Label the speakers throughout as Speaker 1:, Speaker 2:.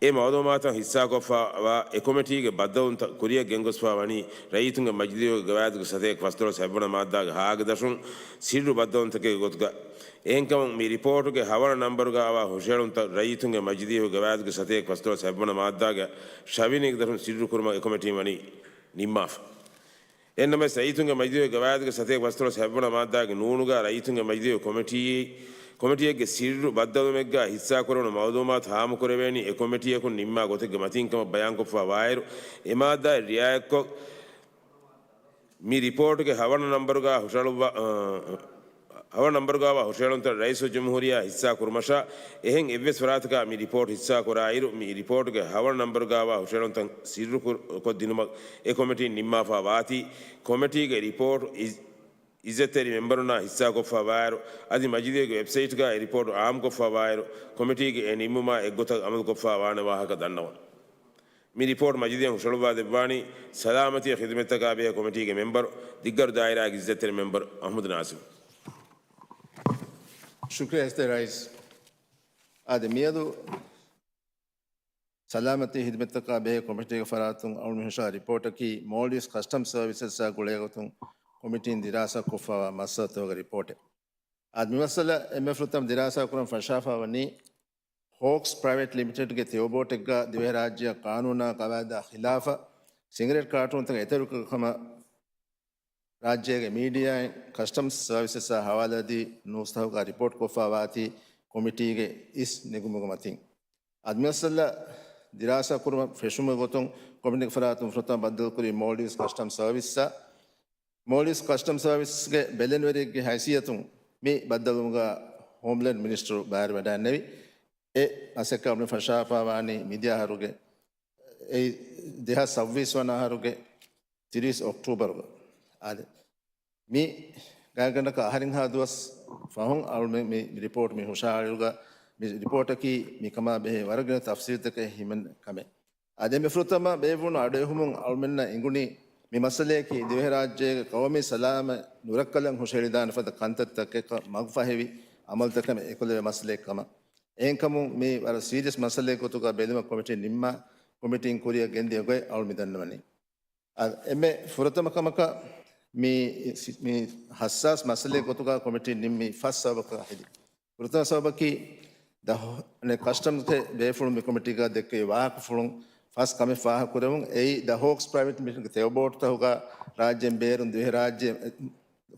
Speaker 1: ඒ මවදෝමාතන් හිස්සා කොෆාවා එකොමිටිගේ බද්දවුන් කුරිය ගෙන්ගොස්වා වනි රයිතුන්ගේ මජ්දියෝ ගවෑදුක සතේක් වස්තුල සැබ්බන මාද්දාගේ හාග දශුන් සිරු බද්දවුන්තකේ ගොත්ග ඒන්කම මේ රිපෝර්ටුගේ හවන නම්බරුගාවා හුෂේලුන්ත රයිතුන්ගේ මජ්දියෝ ගවෑදුක සතේක් වස්තුල සැබ්බන මාද්දාගේ ශවිනික දශුන් සිරු කුරුම එකොමිටි වනි නිම්මාෆ එන්නම සයිතුන්ගේ මජ්දියෝ ගවෑදුක සතේක් වස්තුල සැබ්බන මාද්දාගේ නූනුගා රයිතුන්ගේ මජ්දියෝ කොමිටියගේ සිරු බද්දවුමෙක්ගා හිස්සා කරන මවදෝමාත් හාමු කරවැනි ඒ කොමිටියකුන් නිම්මා ගොතෙක්ගේ මතින්කම බයන් කොෆා වායරු එමාදා රියායක්කො මේ රිපෝර්ටුගේ හවන නම්බරුගා හුෂේලුන්ත රයිස් ජම්හූරියා හිස්සා කුරුමෂා එහෙන් එව්වෙස් වරාතකා මේ රිපෝර්ට් හිස්සා කරායිරු මේ රිපෝර්ටුගේ හවන නම්බරුගාවා හුෂේලුන්ත සිරු කො දිනුම ඒ කොමිටි නිම්මාෆා වාති කොමිටිගේ රිපෝර්ට් ඉස්සෙතරි මෙම්බරුනා හිස්සා කොෆා වායරු අදි මජිදියගේ වෙබ්සයිට් ගා රිපෝර්ට් ආම් කොෆා වායරු කොමිටිගේ නිම්මුමා එක්ගොත අමල් කොෆා වාන වාහක දන්නවා මේ රිපෝර්ට් මජිදියන් හුෂලුවා දෙවානි සලාමතිය ඛිදමතකා බේ කොමිටිගේ මෙම්බර් දිග්ගර දායරාගේ ඉස්සෙතරි මෙම්බර් අහමද් නාසිම්
Speaker 2: शुक्रिया इस्ते राइस आदमियदु सलामती हिदमत का बे कमिटी का फरातुं और मिशा रिपोर्ट की मॉलिस कस्टम सर्विसेज सा गुलेगतुं कमिटी दिरासा कुफा मसत होगा रिपोर्ट आदमी मसला एमएफरुतम दिरासा कुरम फशाफा वनी हॉक्स प्राइवेट लिमिटेड के थियोबोट का दिवे राज्य कानूना कवायदा खिलाफ सिगरेट कार्टून तक एतरु कमा राज्य के मीडिया कस्टम्स सर्विसेज सा हवाला दी नूस्ता का रिपोर्ट को फावाती कमिटी के इस निगुमुगमती आदमी असल दिरासा कुरमा फेशुम गोतों कमिटी फरातुम फ्रता बदल कुरी मॉलिस कस्टम सर्विस के बेलेनवेरी की हैसियतों में बदलूंगा होमलैंड मिनिस्टर बाहर बैठा नवी ए असेका अपने फशाफा वानी मीडिया हारुगे ए देहा 26 वना हारुगे 30 अक्टूबर आदे मी गायकन का हरिंग हादवस फाहुं और मी रिपोर्ट में होशारुगा मी रिपोर्ट की मी कमा बे वर्ग तफसीर तक हिमन कमे आदे में फ्रुतमा बेवुन आडे हुमुं और मिलना इंगुनी मी मसले की दिवे राज्य कौमी सलाम नुरक्कलन होशेलिदान फद कंत तक का मगफाहेवी अमल तक में एकुले मसले कमा एंकमु मी वर सीरियस मसले को तो का बेलमा कमिटी निम्मा कमिटी कोरिया गेंदे गए और मिदनवनी एमे फुरतम कमका मी हसास मसले को तो का कमिटी निम्मी फस सबक हिदी फुरतम सबकी द ने कस्टम थे बेफुल मी कमिटी का देख के वाक फुलुं फस कमे फाह कुरेमुं ए द हॉक्स प्राइवेट मिशन के तेबोट ता होगा राज्य बेरुन दुहे राज्य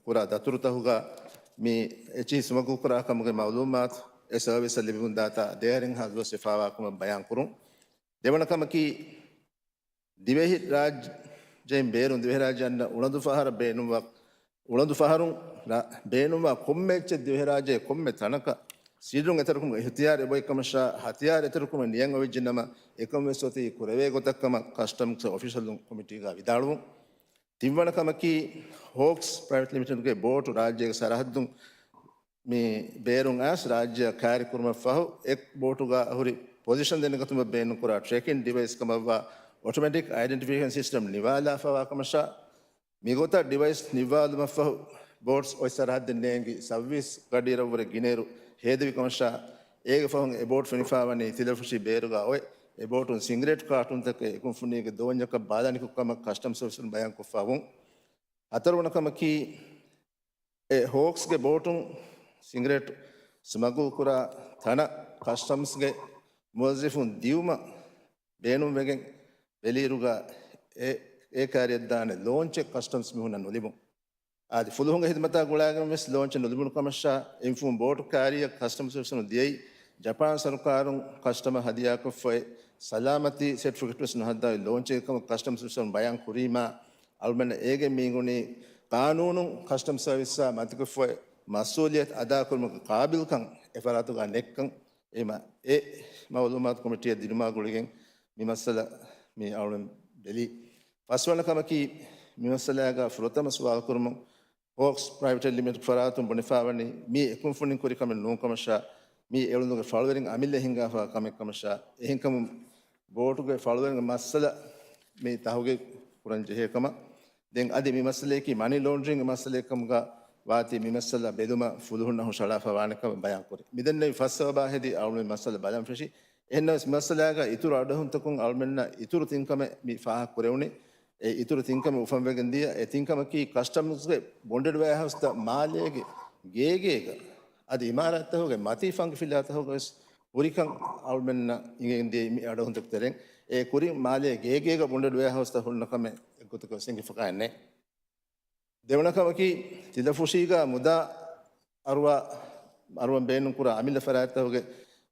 Speaker 2: पूरा दतुर ता होगा मी एची समगु करा कम के मालूमात ए सर्विस लिबिंग डाटा देयरिंग हाजो सिफावा कम बयान करूं देवन कम की दिवेहि राज्य जैन बेरुन दुहे राज्य न उणदु फहर बेनुवा उणदु फहरुं बेनुवा कोम्मेच दुहे राज्य कोम्मे तनक सीडुं एतरकुम हथियार बोय कमशा हथियार एतरकुम नियंग विजिनमा एकम वेसोती कुरवे गोतकम कस्टम्स ऑफिशियल कमिटी का विदाळु तिवण कम की हॉक्स प्राइवेट लिमिटेड के बोट राज्य सरहद्दुं मी बेरुं आस राज्य कार्यक्रम फहु एक बोटुगा हुरी पोजीशन देने कतुम बेनु कुरा ट्रैकिंग डिवाइस कमवा ऑटोमेटिक आइडेंटिफिकेशन सिस्टम निवाला फवा कमशा मिगोता डिवाइस निवाल मफहु बोट्स ओय सरहद नेंगी सर्विस गडीरवरे गिनेरु हेदवी कमशा एक फहु ए बोट फनिफावनी तिलफुशी बेरुगा ओय ए बोट सिगरेट कार्टून तक कुफुनी के दोन्य का बादानी को कम कस्टम सर्विस बयान को फावुं अतरवण कम की ए हॉक्स के बोटुं सिगरेट स्मगल कुरा थाना कस्टम्स के मुवज़्ज़िफुन दियुमा बेनुम वेगें बेलीरुगा ए कार्यदाने लॉन्च कस्टम्स में हुना नुलिबुं आज फुलुंग हिदमता गुलागम मिस लॉन्च नुलिबुं कमशा इन्फुम बोट कार्य कस्टम्स सर्विस दियई जापान सरकारों कस्टमर हदिया को फे सलामती सर्टिफिकेट न हदा लॉन्च कस्टम सर्विस बयान कुरीमा अलमन एगे मीगुनी कानून कस्टम सर्विस मत को फे मसूलियत अदा कुम काबिल कं एफरातु का नेक्कं एमा ए मालूमात कमिटी दिनमा गुलिगें मी मसला मी आउलम बेली फसवन कमकी मी मसला का फ्रोतम सवाल कुरम हॉक्स प्राइवेट लिमिटेड फरातु बनिफावनी मी एकुंफुनिं कुरी कम नो कमशा मी एवलुग फॉलोइंग अमिले हिंगा फा कमे कमशा एहिंकम बोटु के फॉलोइंग मसला मी ताहुगे कुरन जे कम दें अदि मी मसले की मनी लॉन्ड्रिंग मसले कम का वाती मी मसला बेदुमा फुलुन हो शला फवान कम बयान करे मिदन ने फसबा हेदी आउल मसला बयान फशी එහෙනම් මස්සලාග ඉතුරු අඩහුන්තකුන් අල්මෙන්න ඉතුරු තින්කම මේ ෆාහ කරවුනේ ඒ ඉතුරු තින්කම උෆම් වෙගෙන් දිය ඒ තින්කම කී කස්ටමර්ස්ගේ බොන්ඩඩ් වෙයාහවුස් ත මාලයේගේ ගේගේක අද ඉමාරත් හොගේ මති ෆංග ෆිලාත හොගස් පුරිකන් අල්මෙන්න ඉගෙන් දිය අඩහුන්තක් තරෙන් ඒ කුරි මාලයේ ගේගේක බොන්ඩඩ් වෙයාහවුස් ත හොන්නකම එක්ගොතක සිංගි ෆකාන්නේ දෙවනකම කී තිදෆුෂීගා මුදා අරුවන් බේනුන් කුර අමිල ෆරාත් හොගේ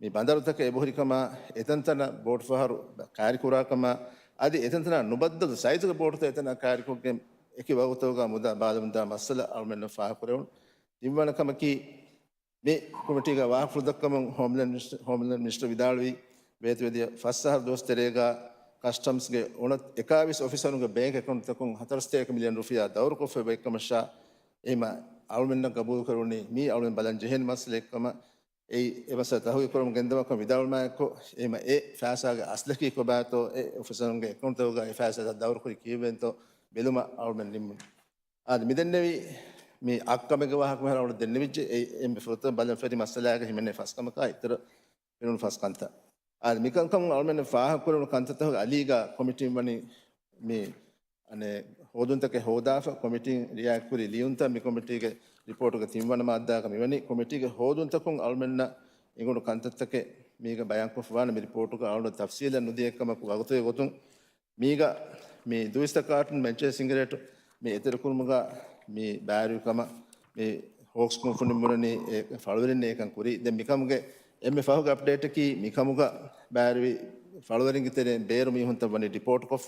Speaker 2: මේ බන්දරතක එබොහරිකම එතන්තන බෝට් ෆහරු කාරිකුරාකම আদি එතන්තන නුබද්දද සයිතුක බෝට් එතන කාරිකුගේ එකි වගතෝග මුදා බාදමුදා මස්සල අල්මෙන්න ෆාහ කරවුන් දිවනකම කී මේ කොමිටිග වාහෘදක්කම හෝම්ලන්ඩ් මිනිස්ටර් විදාල්වි වේතවේදිය ෆස්සහර් දොස්තරේගා කස්ටම්ස්ගේ උනත් 21 ඔෆිසරුන්ගේ බැංක් account තකුන් 41 මිලියන් රුපියා දවරු කොෆේ බෙක්කමෂා එම අල්මෙන්න කබූල් කරුණේ මේ අල්මෙන් බලන් ජෙහෙන් මස්සලෙක්කම ඒ එවස තහුයි කරම ගෙන්දමක විදාල්මායකෝ එම ඒ ෆෑසාගේ අස්ලකී කොබාතෝ ඒ ඔෆිසරුන්ගේ account තෝගා ඒ ෆෑසා දවරු කුරි කීවෙන්තෝ බෙලුම අල්මෙන් නිම්මු ආද මිදෙන්නේවි මේ අක්කමක වහක් මහර අවුල දෙන්න විච්ච ඒ එම් ෆොත බලන් ෆරි මස්සලාගේ හිමනේ ෆස්කමක ඉතර වෙනුන් ෆස්කන්ත ආද මිකන්කම් අල්මෙන් ෆාහ කරන කන්තතහ අලීගා කොමිටි වනි මේ අනේ හොදුන්තක හොදාෆ කොමිටි රියාක් කුරි ලියුන්ත මේ කොමිටිගේ රිපෝට් එක තිම්වන මාද්දාක මෙවැනි කොමිටිගේ හොදුන්තකුන් අල්මෙන්න ඉගොඩ කන්තතක මේක බයන් කොෆවාන මේ රිපෝට් එක අලුත් තෆ්සීල නුදියකම වගතේ ගොතුන් මේක මේ දුයිස්ත කාටන් මෙන්චේ සිංගරේට මේ ඊතර කුරුමගා මේ බෑරිකම මේ හොක්ස් කොන්ෆුනි මුරනේ ෆලවරින් එකන් කුරි දැන් මිකමුගේ එම්මේ ෆහුග අප්ඩේට් එකි මිකමුගා බෑරි ෆලවරින් ගිතරේ බේරු මිහුන්ත වනි රිපෝට් කොෆ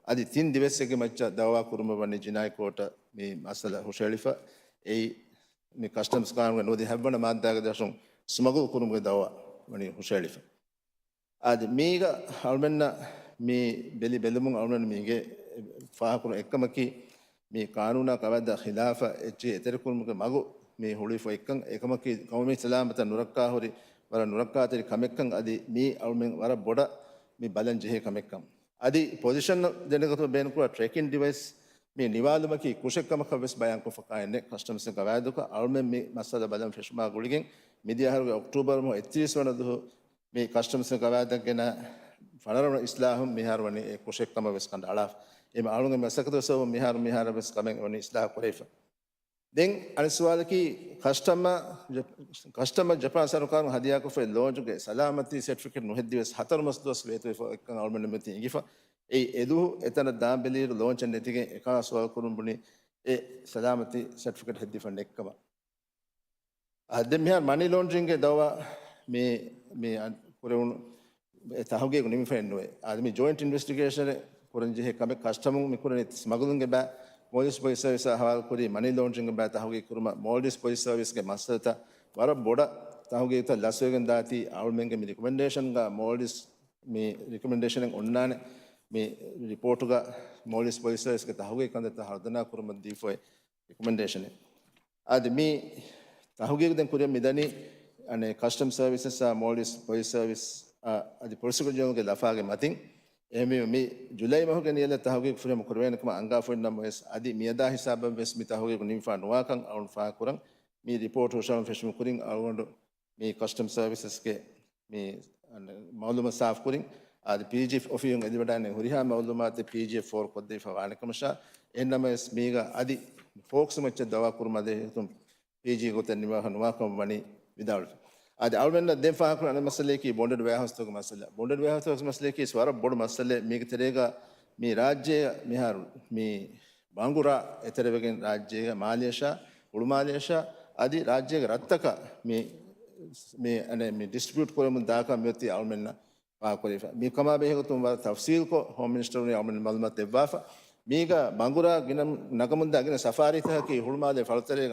Speaker 2: අදි තින් දිවසේගේ මච්ච දවා කුරුම වනි ජිනායි කෝට මේ මසල හුෂෙලිෆා ඒ මේ කස්ටම්ස් කානුගේ නොදි හැබ්බන මාද්දාගේ දසුන් ස්මගල් කුරුමගේ දවා වනි හුෂෙලිෆා අද මේක අල්මෙන්න මේ බෙලමුන් අල්මෙන්න මේගේ ෆාහකුරු එක්කමකි මේ කානූනා කවද්ද ඛිලාෆ එච්චි ඊතර කුරුමගේ මගු මේ හොලිෆා එක්කන් එකමකි කවමි සලාමත නුරක්කා හොරි වර නුරක්කාතරි කමෙක්කන් අදි මේ අල්මෙන් වර බොඩ මේ බලන් ජෙහෙ කමෙක්කම් අදි පොසිෂන් දෙනකතු බේනකුව ට්‍රැකින් ඩිවයිස් මේ නිවාලුමකි කුෂෙක්කම කවස් බයන් කොෆකායන්නේ කස්ටම්ස් එක ගවෑදුක අල්මෙන් මේ මස්සල බලන් ෆෙෂ්මා ගුලිගෙන් මිදියාහරුගේ ඔක්තෝබර් මො 31 වනදු මේ කස්ටම්ස් එක ගවෑදගෙන ෆනරම ඉස්ලාහම් මිහාර වනි කුෂෙක්කම වෙස් කන්ද අලාෆ් එම අලුගේ මසකතු සව මිහාර වෙස් කමෙන් වනි ඉස්ලාහ කොරේෆ දෙන් අනිස්වාලකි කස්ටමර් ජපාන් සරකාර හදියා කොෆේ ලෝජුගේ සලාමති සර්ටිෆිකේට් නොහෙද්දිවස් හතර මස්දොස් වේතේ එක්කන් අල්මෙන් මෙති ඉගිෆා ඒ එදු එතන දාම්බෙලීර ලෝන්ච් නැතිගේ එකසවල් කුරුම්බුනි ඒ සලාමති සර්ටිෆිකේට් හෙද්දි ෆන්ඩ් එක්කම අද මෙහා මනි ලොන්ඩරින්ග් ගේ දවා මේ කුරුණු තහුගේ නිමි ෆෙන්නුවේ අද මේ ජොයින්ට් ඉන්වෙස්ටිගේෂන් කුරුන්ජි හේකම කස්ටමර් මිකුරනි ස්මගලින්ග් බෑ Moldis Police Service හවල් කුරි money laundering බෑ තහුගේ කුරුම Moldis Police Service ගේ මස්සත වර බොඩ තහුගේ ත ලස්වෙගෙන් දාති අවුල්මෙන්ගේ මේ recommendation ගා Moldis මේ recommendation එක ඔන්නානේ මේ report ගා Moldis Police Service ගේ තහුගේ කන්ද හර්දනා කුරුම දීෆෝ recommendation එක අද මේ තහුගේ දැන් කුරිය මිදනි අනේ custom services Moldis Police Service අද පොලිසිය ජනගේ ලෆාගේ මතින් එමෙ මේ ජුලයි මහගේ නියල තහුගේ ෆ්‍රේම් කරවෙනකම අංගා ෆොන් නම් වෙස් আদি මියදා හිසාබ වෙස් මි තහුගේ නිම්ෆා නොවාකන් අවුන් ෆා කරන් මේ රිපෝට් හොෂම් ෆෙෂම් කුරින් අවුන්ඩ මේ කස්ටම් සර්විසස් ගේ මේ මවලුම සාෆ් කුරින් ආද PGF ඔෆියුන් එදිවඩානේ හුරිහා මවලුමාත PGF 4 කොද්දේ ෆවානකමෂා එන්නමස් මේගා අදි ෆෝක්ස් මච්ච දවා කුරුමදේ තුම් PG ගොතන් නිවා නොවාකම් වනි විදාල් आज आलमेन दें फाक मसले की बॉन्डेड वेयरहाउस तो मसला बॉन्डेड वेयरहाउस मसले की स्वर बोर्ड मसले मी तरेगा मी राज्य मिहार मी बांगुरा इतरे वगैन राज्य मालेशिया उड़मालेशिया आदि राज्य रत्तक मी अने मी डिस्ट्रीब्यूट को दाका मेती आलमेन पाकोरिफा मी कमा बे तुम तफसील को होम मिनिस्टर ने आलमेन मालूमात देवाफा मीगा बांगुरा गिनम नगमुंदा गिन सफारी था कि हुड़माले फलतरे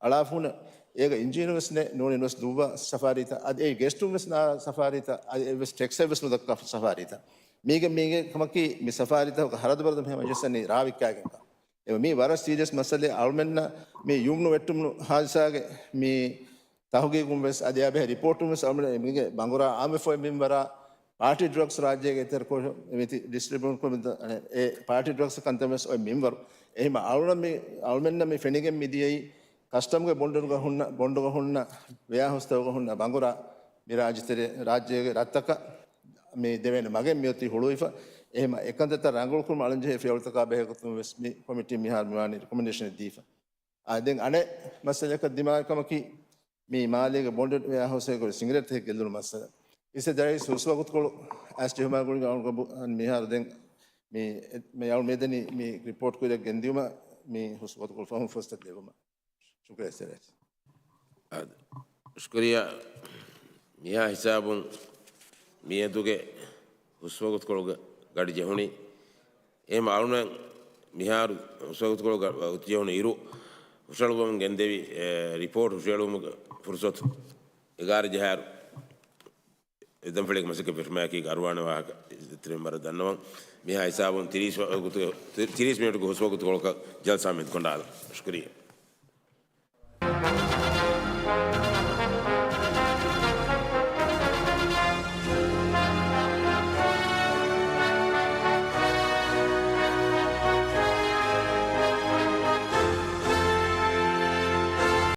Speaker 2: अलाफुन एक इंजीनियर्स ने नोन इन्वेस्ट दुबा सफारी था आज एक गेस्ट रूम ना सफारी था आज वेस्ट टेक्स सर्विस में का सफारी था मीगे कमकी मी सफारी था हरद बरद में मजस ने राविक क्या का ए मी वारस सीरियस मसले आलमेन मी यूमनो वेट्टुम हालसागे मी ताहुगे गुंबस आज याबे रिपोर्ट में सामने मीगे बांगुरा आमे फो मेंबरा पार्टी ड्रग्स राज्य के तेर को मिति डिस्ट्रीब्यूट को ए पार्टी ड्रग्स कंतमस ओ मेंबर एम आलमेन में फेनिगे मिदियई कस्टम के बॉन्ड का हुन्ना वेया होस्ता का हुन्ना बांगुरा මේ රාජ්‍යයේ රත්තක මේ දෙවෙන මගෙන් මියොති හොළුයිෆ එහෙම එකන්දත රංගුල් කුම අලංජේ ෆියල්තකා බෙහෙකුතුම් වෙස්මි කොමිටි මිහාර මිවානි රෙකමෙන්ඩේෂන් දීෆා ආදෙන් අනේ මසලක දිමාකමකි මේ මාලේක බොන්ඩ් වේ හොසේ කෝ සිගරට් එක ගෙල්ලුන මසල ඉසේ දරයි සුස්වගුත් කොළ ඇස්ටිහමා ගුණ ගාන කබු මිහාර දෙන් මේ යවුල් මෙදනි මේ රිපෝට් කොල ගෙන්දියුම මේ හොස්වගුත් කොළ ෆහම් ෆස්ට් දෙවම شكرا سيرت
Speaker 1: شكرا ميا حسابون ميا دوغه හුස්වගත් කොළග ගඩි ජෙහුණි ඒ මාරුණ මිහාරු හුස්වගත් කොළග උතියුණ ඉරු හුසලගොම් ගෙන්දෙවි රිපෝට් හුසලගොම් ෆුර්සත් එගාර ජහාරු එදම් ෆලෙක් මසක පෙර්මාකි ගර්වාන වාහක ඉතිරින් මර දන්නවා මිහා හිසාබුන් 30 මිනිත්තු හුස්වගත් කොළග ජල්සා මෙත් කොණ්ඩාල شكرا